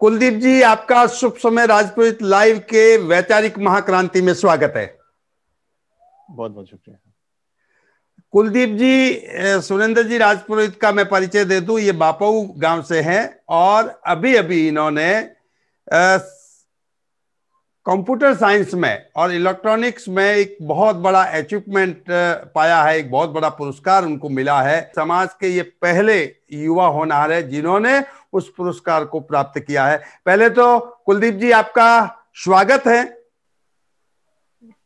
कुलदीप जी, आपका शुभ समय राजपुरोहित लाइव के वैचारिक महाक्रांति में स्वागत है। बहुत बहुत शुक्रिया। कुलदीप जी, सुरेंद्र जी राजपुरोहित का मैं परिचय दे दूं। ये बापऊ गांव से हैं और अभी अभी इन्होंने कंप्यूटर साइंस में और इलेक्ट्रॉनिक्स में एक बहुत बड़ा अचीवमेंट पाया है। एक बहुत बड़ा पुरस्कार उनको मिला है। समाज के ये पहले युवा होनहार है जिन्होंने उस पुरस्कार को प्राप्त किया है। पहले तो कुलदीप जी, आपका स्वागत है।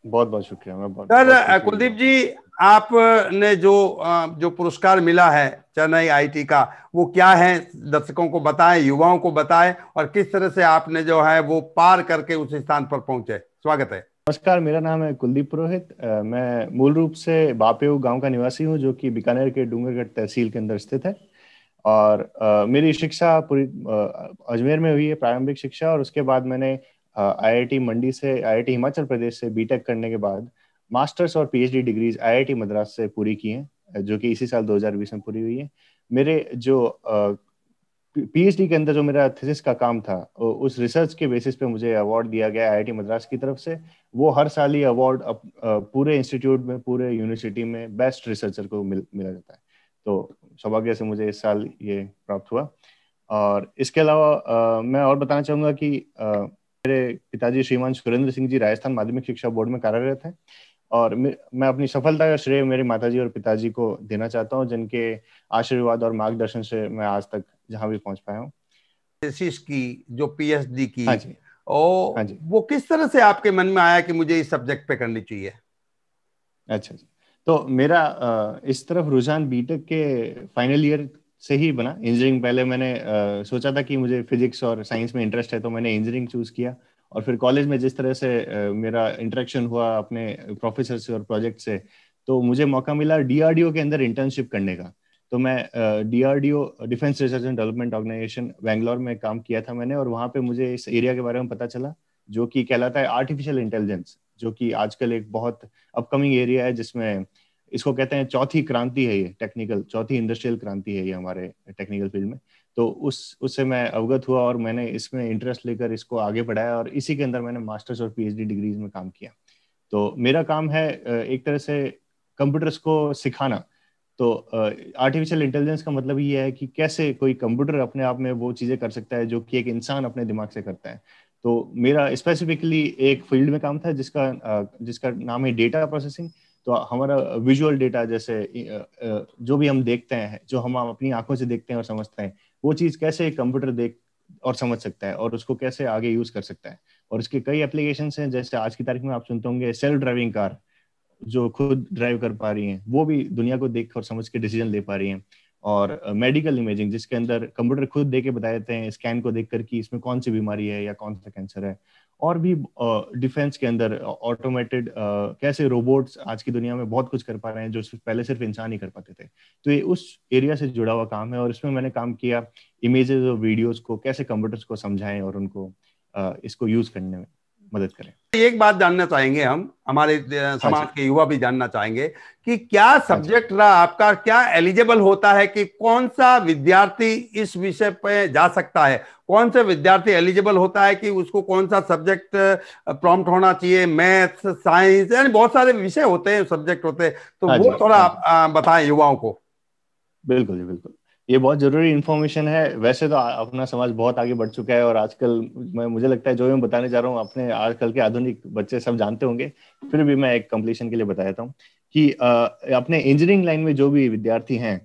बहुत बहुत शुक्रिया। मैं बहुत सर, कुलदीप जी, आपने जो पुरस्कार मिला है चेन्नई आईटी का, वो क्या है, दर्शकों को बताएं, युवाओं को बताएं, और किस तरह से आपने जो है वो पार करके उस स्थान पर पहुंचे। स्वागत है। नमस्कार, मेरा नाम है कुलदीप पुरोहित। मैं मूल रूप से बापेऊ गांव का निवासी हूं, जो कि बीकानेर के डूंगरगढ़ तहसील के अंदर स्थित है। और मेरी शिक्षा पूरी अजमेर में हुई है, प्रारंभिक शिक्षा। और उसके बाद मैंने आईआईटी मंडी से, आईआईटी हिमाचल प्रदेश से बीटेक करने के बाद मास्टर्स और पीएचडी डिग्रीज आईआईटी मद्रास से पूरी की हैं, जो कि इसी साल 2020 में पूरी हुई है। मेरे जो पीएचडी के अंदर जो मेरा थीसिस का काम था, उस रिसर्च के बेसिस पे मुझे अवार्ड दिया गया आईआईटी मद्रास की तरफ से। वो हर साल ये अवार्ड पूरे इंस्टीट्यूट में, पूरे यूनिवर्सिटी में बेस्ट रिसर्चर को मिला जाता है। तो सौभाग्य से मुझे इस साल ये प्राप्त हुआ। और इसके अलावा मैं और बताना चाहूंगा कि मेरे पिताजी श्रीमान सुरेंद्र सिंह जी राजस्थान माध्यमिक शिक्षा बोर्ड में कार्यरत हैं। और मैं अपनी सफलता का श्रेय मेरे माताजी और पिताजी को देना चाहता हूँ, जिनके आशीर्वाद और मार्गदर्शन से मैं आज तक जहां भी पहुंच पाया हूँ। थीसिस की, जो पीएचडी की, हाँ जी, और हाँ जी। वो किस तरह से आपके मन में आया कि मुझे इस सब्जेक्ट पे करनी चाहिए? अच्छा जी। तो मेरा इस तरफ रुझान बीटेक के फाइनल ईयर से ही बना। इंजीनियरिंग पहले मैंने सोचा था कि मुझे फिजिक्स और साइंस में इंटरेस्ट है, तो मैंने इंजीनियरिंग चूज किया। और फिर कॉलेज में जिस तरह से मेरा इंटरेक्शन हुआ अपने प्रोफेसर से और प्रोजेक्ट से, तो मुझे मौका मिला डीआरडीओ के अंदर इंटर्नशिप करने का। तो मैं DRDO, Defence Research and Development Organisation, Bangalore में काम किया था मैंने। और वहाँ पे मुझे इस एरिया के बारे में पता चला, जो कि कहलाता है आर्टिफिशियल इंटेलिजेंस, जो कि आजकल एक बहुत अपकमिंग एरिया है, जिसमें इसको कहते हैं चौथी क्रांति है। ये टेक्निकल चौथी इंडस्ट्रियल क्रांति है ये हमारे टेक्निकल फील्ड में। तो उससे मैं अवगत हुआ और मैंने इसमें इंटरेस्ट लेकर इसको आगे बढ़ाया, और इसी के अंदर मैंने मास्टर्स और पीएचडी डिग्रीज में काम किया। तो मेरा काम है एक तरह से कंप्यूटर्स को सिखाना। तो आर्टिफिशियल इंटेलिजेंस का मतलब ये है कि कैसे कोई कंप्यूटर अपने आप में वो चीजें कर सकता है जो कि एक इंसान अपने दिमाग से करता है। तो मेरा स्पेसिफिकली एक फील्ड में काम था जिसका नाम है डेटा प्रोसेसिंग। तो हमारा विजुअल डेटा, जैसे जो भी हम देखते हैं, जो हम अपनी आंखों से देखते हैं और समझते हैं, वो चीज कैसे कंप्यूटर देख और समझ सकता है और उसको कैसे आगे यूज कर सकता है। और इसके कई एप्लीकेशंस हैं, जैसे आज की तारीख में आप सुनते होंगे सेल्फ ड्राइविंग कार, जो खुद ड्राइव कर पा रही हैं, वो भी दुनिया को देख और समझ के डिसीजन ले पा रही हैं। और मेडिकल इमेजिंग, जिसके अंदर कंप्यूटर खुद दे के बता देते हैं स्कैन को देख कर कि इसमें कौन सी बीमारी है या कौन सा कैंसर है। और भी डिफेंस के अंदर ऑटोमेटेड कैसे रोबोट्स आज की दुनिया में बहुत कुछ कर पा रहे हैं, जो पहले सिर्फ इंसान ही कर पाते थे। तो ये उस एरिया से जुड़ा हुआ काम है, और इसमें मैंने काम किया इमेजेस और वीडियोस को कैसे कंप्यूटर्स को समझाएं और उनको इसको यूज करने में मदद करें। एक बात जानना चाहेंगे हम, हमारे हाँ समाज जी, के युवा भी जानना चाहेंगे कि क्या हाँ जी। सब्जेक्ट रहा आपका, क्या एलिजिबल होता है, कि कौन सा विद्यार्थी इस विषय पे जा सकता है, कौन सा विद्यार्थी एलिजिबल होता है कि उसको कौन सा सब्जेक्ट प्रॉम्प्ट होना चाहिए? मैथ्स, साइंस, यानी बहुत सारे विषय होते हैं, सब्जेक्ट होते हैं, तो हाँ वो जी, थोड़ा हाँ जी। आप बताएं युवाओं को। बिल्कुल जी, बिल्कुल। ये बहुत जरूरी इन्फॉर्मेशन है। वैसे तो अपना समाज बहुत आगे बढ़ चुका है, और आजकल मुझे लगता है जो मैं बताने जा रहा हूँ अपने आजकल के आधुनिक बच्चे सब जानते होंगे। फिर भी मैं एक कंप्लीशन के लिए बता देता हूँ कि अपने इंजीनियरिंग लाइन में जो भी विद्यार्थी हैं,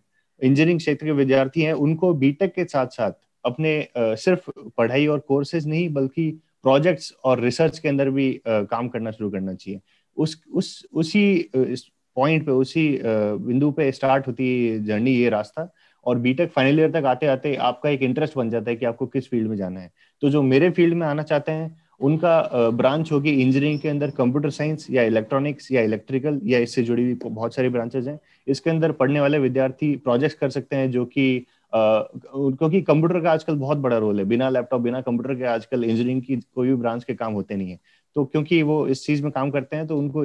इंजीनियरिंग क्षेत्र के विद्यार्थी हैं, उनको बीटेक के साथ साथ अपने सिर्फ पढ़ाई और कोर्सेज नहीं, बल्कि प्रोजेक्ट्स और रिसर्च के अंदर भी काम करना शुरू करना चाहिए। उसी पॉइंट पे, उसी बिंदु पे स्टार्ट होती है जर्नी, ये रास्ता। और बीटेक फाइनल ईयर तक आते आते आपका एक इंटरेस्ट बन जाता है कि आपको किस फील्ड में जाना है। तो जो मेरे फील्ड में आना चाहते हैं, उनका ब्रांच होगी इंजीनियरिंग के अंदर कंप्यूटर साइंस या इलेक्ट्रॉनिक्स या इलेक्ट्रिकल, या इससे जुड़ी हुई बहुत सारी ब्रांचेज हैं। इसके अंदर पढ़ने वाले विद्यार्थी प्रोजेक्ट्स कर सकते हैं, जो कि क्योंकि कंप्यूटर का आजकल बहुत बड़ा रोल है। बिना लैपटॉप, बिना कंप्यूटर के आजकल इंजीनियरिंग की कोई भी ब्रांच के काम होते नहीं है। तो क्योंकि वो इस चीज में काम करते हैं, तो उनको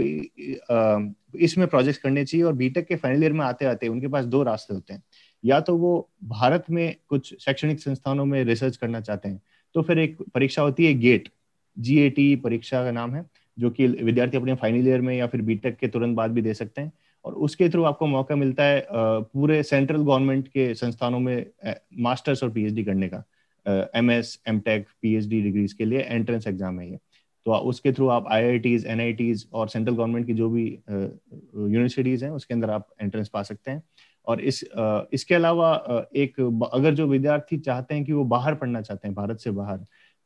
इसमें प्रोजेक्ट्स करने चाहिए। और बीटेक के फाइनल ईयर में आते आते उनके पास दो रास्ते होते हैं। या तो वो भारत में कुछ शैक्षणिक संस्थानों में रिसर्च करना चाहते हैं, तो फिर एक परीक्षा होती है गेट, GATE परीक्षा का नाम है, जो कि विद्यार्थी अपने फाइनल ईयर में या फिर बीटेक के तुरंत बाद भी दे सकते हैं। और उसके थ्रू आपको मौका मिलता है पूरे सेंट्रल गवर्नमेंट के संस्थानों में मास्टर्स और PhD करने का। MS, MTech, PhD डिग्रीज के लिए एंट्रेंस एग्जाम है ये। तो उसके थ्रू आप IITs, NITs और सेंट्रल गवर्नमेंट की जो भी यूनिवर्सिटीज हैं उसके अंदर आप एंट्रेंस पा सकते हैं। और इसके अलावा अगर जो विद्यार्थी चाहते हैं कि वो बाहर पढ़ना चाहते हैं, भारत से बाहर,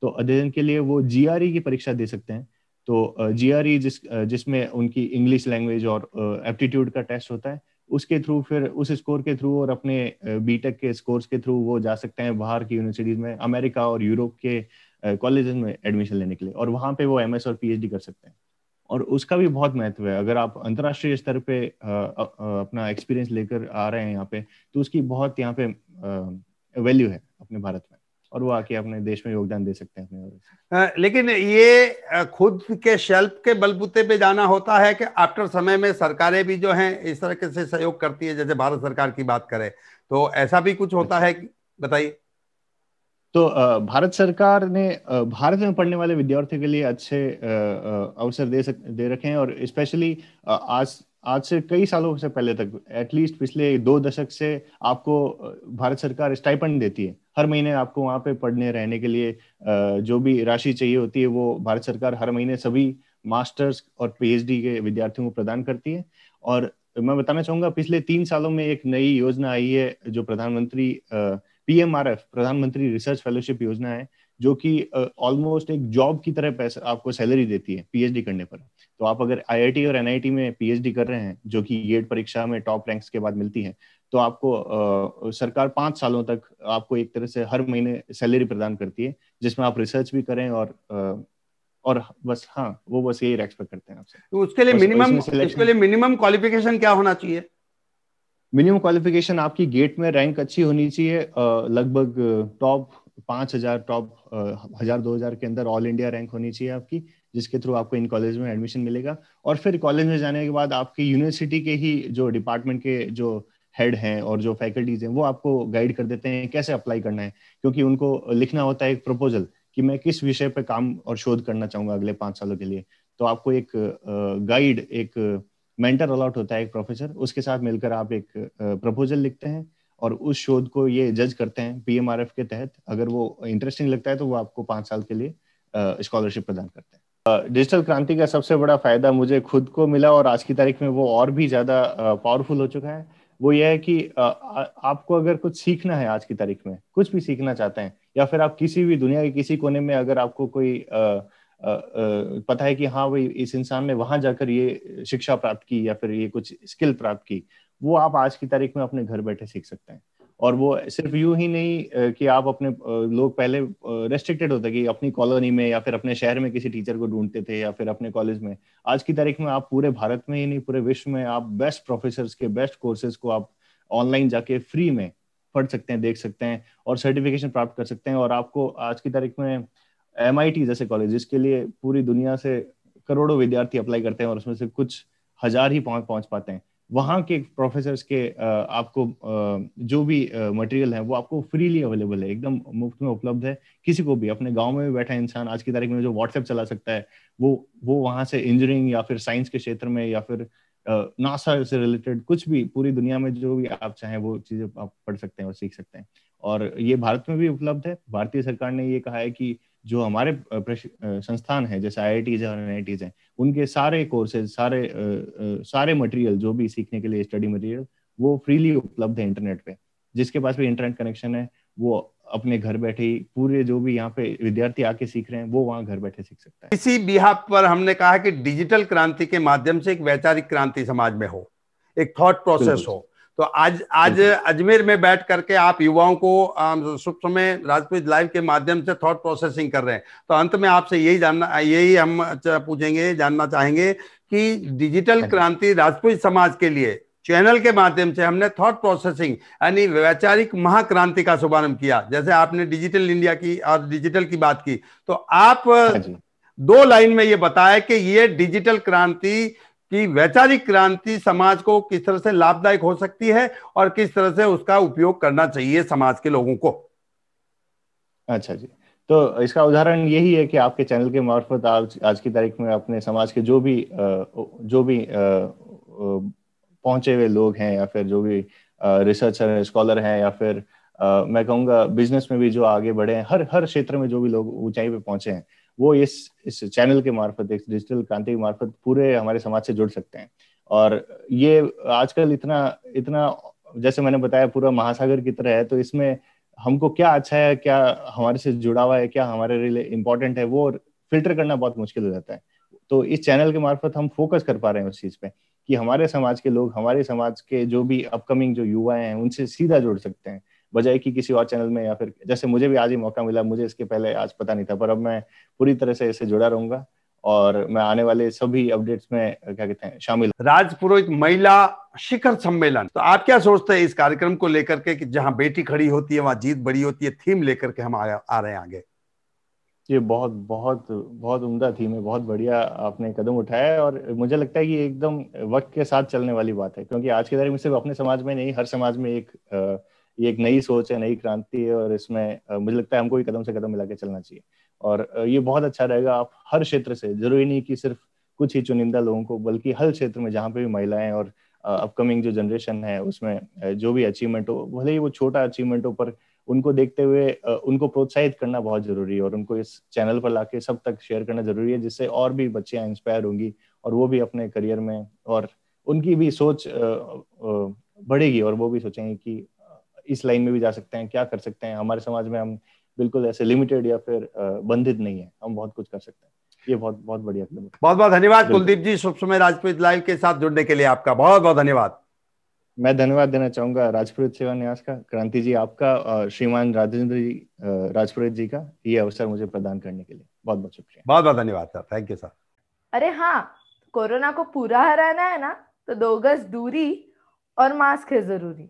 तो अध्ययन के लिए वो GRE की परीक्षा दे सकते हैं। तो GRE जिसमें उनकी इंग्लिश लैंग्वेज और एप्टीट्यूड का टेस्ट होता है, उसके थ्रू फिर उस स्कोर के थ्रू और अपने बीटेक के स्कोर्स के थ्रू वो जा सकते हैं बाहर की यूनिवर्सिटीज में, अमेरिका और यूरोप के कॉलेजेस में एडमिशन लेने के लिए, और वहां पे वो MS और PhD कर सकते हैं। और उसका भी बहुत महत्व है। अगर आप अंतर्राष्ट्रीय स्तर पे अपना एक्सपीरियंस लेकर आ रहे हैं यहाँ पे, तो उसकी बहुत यहाँ पे वैल्यू है अपने भारत में, और वो आके अपने देश में योगदान दे सकते हैं अपने। लेकिन ये खुद के शेल्फ के बलबूते पे जाना होता है कि आफ्टर समय में सरकारें भी जो हैं इस तरह से सहयोग करती है, जैसे भारत सरकार की बात करें तो ऐसा भी कुछ होता है? बताइए। तो भारत सरकार ने भारत में पढ़ने वाले विद्यार्थियों के लिए अच्छे अवसर दे रखे हैं। और स्पेशली आज से कई सालों से पहले तक, एटलीस्ट पिछले 2 दशक से आपको भारत सरकार स्टाइपेंड देती है। हर महीने आपको वहाँ पे पढ़ने रहने के लिए जो भी राशि चाहिए होती है वो भारत सरकार हर महीने सभी मास्टर्स और PhD के विद्यार्थियों को प्रदान करती है। और मैं बताना चाहूंगा, पिछले 3 सालों में एक नई योजना आई है जो प्रधानमंत्री PMRF, प्रधानमंत्री रिसर्च फेलोशिप योजना है, जो कि ऑलमोस्ट एक जॉब की तरह पैसा आपको सैलरी देती है PhD करने पर। तो आप अगर IIT और NIT में PhD कर रहे हैं, जो कि गेट परीक्षा में टॉप रैंक्स के बाद मिलती है, तो आपको सरकार 5 सालों तक आपको एक तरह से हर महीने सैलरी प्रदान करती है, जिसमें आप रिसर्च भी करें और बस, हाँ, वो बस यही एक्सपेक्ट करते हैं आपसे। तो उसके लिए मिनिमम क्वालिफिकेशन क्या होना चाहिए? मिनिमम क्वालिफिकेशन आपकी गेट में रैंक अच्छी होनी चाहिए, लगभग टॉप 5,000, टॉप 1,000-2,000 के अंदर ऑल इंडिया रैंक होनी चाहिए आपकी, जिसके थ्रू आपको इन कॉलेज में एडमिशन मिलेगा। और फिर कॉलेज में जाने के बाद आपकी यूनिवर्सिटी के ही जो डिपार्टमेंट के जो हेड हैं और जो फैकल्टीज हैं वो आपको गाइड कर देते हैं कैसे अप्लाई करना है, क्योंकि उनको लिखना होता है एक प्रपोजल कि मैं किस विषय पे काम और शोध करना चाहूंगा अगले 5 सालों के लिए। तो आपको एक गाइड, एक मेंटर अलॉट होता है, एक प्रोफेसर, उसके साथ मिलकर आप एक प्रपोजल लिखते हैं और उस शोध को ये जज करते हैं PMRF के तहत। अगर वो इंटरेस्टिंग लगता है तो वो आपको 5 साल के लिए स्कॉलरशिप प्रदान करते हैं। डिजिटल क्रांति का सबसे बड़ा फायदा मुझे खुद को मिला, और आज की तारीख में वो और भी ज्यादा पावरफुल हो चुका है। वो ये है कि आपको अगर कुछ सीखना है, आज की तारीख में कुछ भी सीखना चाहते हैं, या फिर आप किसी भी दुनिया के किसी कोने में अगर आपको कोई पता है कि हाँ भाई इस इंसान ने वहां जाकर ये शिक्षा प्राप्त की या फिर ये कुछ स्किल प्राप्त की, वो आप आज की तारीख में अपने घर बैठे सीख सकते हैं। और वो सिर्फ यूं ही नहीं कि आप अपने लोग पहले रेस्ट्रिक्टेड होते कि अपनी कॉलोनी में या फिर अपने शहर में किसी टीचर को ढूंढते थे या फिर अपने कॉलेज में। आज की तारीख में आप पूरे भारत में ही नहीं, पूरे विश्व में आप बेस्ट प्रोफेसर्स के बेस्ट कोर्सेज को आप ऑनलाइन जाके फ्री में पढ़ सकते हैं, देख सकते हैं और सर्टिफिकेशन प्राप्त कर सकते हैं। और आपको आज की तारीख में MIT जैसे कॉलेज, जिसके लिए पूरी दुनिया से करोड़ों विद्यार्थी अप्लाई करते हैं और उसमें से कुछ हजार ही पहुंच पाते हैं, वहाँ के प्रोफेसर्स के आपको जो भी मटेरियल है वो आपको फ्रीली अवेलेबल है, एकदम मुफ्त में उपलब्ध है। किसी को भी, अपने गांव में भी बैठा इंसान आज की तारीख में जो WhatsApp चला सकता है, वो वहाँ से इंजीनियरिंग या फिर साइंस के क्षेत्र में या फिर नासा से रिलेटेड कुछ भी, पूरी दुनिया में जो भी आप चाहें वो चीजें आप पढ़ सकते हैं और सीख सकते हैं। और ये भारत में भी उपलब्ध है। भारतीय सरकार ने ये कहा है कि जो हमारे संस्थान है जैसे IITs और NITs हैं, उनके सारे कोर्सेज, सारे मटेरियल जो भी सीखने के लिए स्टडी मटेरियल, वो फ्रीली उपलब्ध है इंटरनेट पे। जिसके पास भी इंटरनेट कनेक्शन है वो अपने घर बैठे ही पूरे जो भी यहाँ पे विद्यार्थी आके सीख रहे हैं वो वहाँ घर बैठे सीख सकता है। इसी बिहाफ पर हमने कहा कि डिजिटल क्रांति के माध्यम से एक वैचारिक क्रांति समाज में हो, एक थॉट प्रोसेस हो। तो आज अजमेर में बैठ करके आप युवाओं को शुभ समय राजपूत लाइव के माध्यम से थॉट प्रोसेसिंग कर रहे हैं। तो अंत में आपसे यही हम पूछेंगे, जानना चाहेंगे कि डिजिटल क्रांति राजपूत समाज के लिए चैनल के माध्यम से हमने थॉट प्रोसेसिंग यानी वैचारिक महाक्रांति का शुभारंभ किया। जैसे आपने डिजिटल इंडिया की और डिजिटल की बात की, तो आप 2 लाइन में ये बताया कि ये डिजिटल क्रांति कि वैचारिक क्रांति समाज को किस तरह से लाभदायक हो सकती है और किस तरह से उसका उपयोग करना चाहिए समाज के लोगों को। अच्छा जी, तो इसका उदाहरण यही है कि आपके चैनल के मार्फत आज की तारीख में अपने समाज के जो भी पहुंचे हुए लोग हैं, या फिर जो भी रिसर्चर है, स्कॉलर हैं, या फिर मैं कहूँगा बिजनेस में भी जो आगे बढ़े हैं, हर हर क्षेत्र में जो भी लोग ऊंचाई पे पहुंचे हैं, वो इस चैनल के मार्फत, इस डिजिटल क्रांति के मार्फत पूरे हमारे समाज से जुड़ सकते हैं। और ये आजकल इतना इतना जैसे मैंने बताया पूरा महासागर की तरह है, तो इसमें हमको क्या अच्छा है, क्या हमारे से जुड़ा हुआ है, क्या हमारे लिए इम्पोर्टेंट है, वो फिल्टर करना बहुत मुश्किल हो जाता है। तो इस चैनल के मार्फत हम फोकस कर पा रहे हैं उस चीज पे कि हमारे समाज के लोग, हमारे समाज के जो भी अपकमिंग जो युवा हैं, उनसे सीधा जुड़ सकते हैं, बजाय कि किसी और चैनल में, या फिर जैसे मुझे भी आज ही मौका मिला, मुझे इसके पहले आज पता नहीं था, पर अब मैं पूरी तरह से इससे जुड़ा रहूंगा और मैं आने वाले सभी अपडेट्स में क्या कहते हैं शामिल। राजपुरोहित महिला शिखर सम्मेलन, तो आप क्या सोचते हैं इस कार्यक्रम को लेकर के कि जहां बेटी खड़ी होती है वहां जीत बड़ी होती है, थीम लेकर के हम आ रहे हैं आगे? ये बहुत बहुत बहुत उम्दा थीम है, बहुत बढ़िया आपने कदम उठाया है, और मुझे लगता है कि एकदम वक्त के साथ चलने वाली बात है, क्योंकि आज की तारीख में सिर्फ अपने समाज में नहीं, हर समाज में ये एक नई सोच है, नई क्रांति है, और इसमें मुझे लगता है हमको भी कदम से कदम मिला के चलना चाहिए। और ये बहुत अच्छा रहेगा, आप हर क्षेत्र से, जरूरी नहीं कि सिर्फ कुछ ही चुनिंदा लोगों को, बल्कि हर क्षेत्र में जहाँ पे भी महिलाएं और अपकमिंग जो जनरेशन है उसमें जो भी अचीवमेंट हो, भले ही वो छोटा अचीवमेंट हो, पर उनको देखते हुए उनको प्रोत्साहित करना बहुत जरूरी है, और उनको इस चैनल पर लाके सब तक शेयर करना जरूरी है, जिससे और भी बच्चियां इंस्पायर होंगी और वो भी अपने करियर में, और उनकी भी सोच बढ़ेगी, और वो भी सोचेंगे कि इस लाइन में भी जा सकते हैं, क्या कर सकते हैं, हमारे समाज में हम बिल्कुल ऐसे लिमिटेड या फिर बंधित नहीं है, हम बहुत कुछ कर सकते हैं। ये बहुत बहुत बढ़िया कदम है। बहुत बहुत धन्यवाद कुलदीप जी, शुभ समय राजपुरोहित लाइव के साथ जुड़ने के लिए आपका बहुत बहुत धन्यवाद। मैं धन्यवाद देना चाहूंगा राजपुरोहित सेवा न्यास का, क्रांति जी आपका, श्रीमान राजेंद्र जी राजपुरोहित जी का, ये अवसर मुझे प्रदान करने के लिए बहुत बहुत शुक्रिया। बहुत बहुत धन्यवाद सर, थैंक यू सर। अरे हाँ, कोरोना को पूरा हराना है ना, तो 2 गज दूरी और मास्क है जरूरी।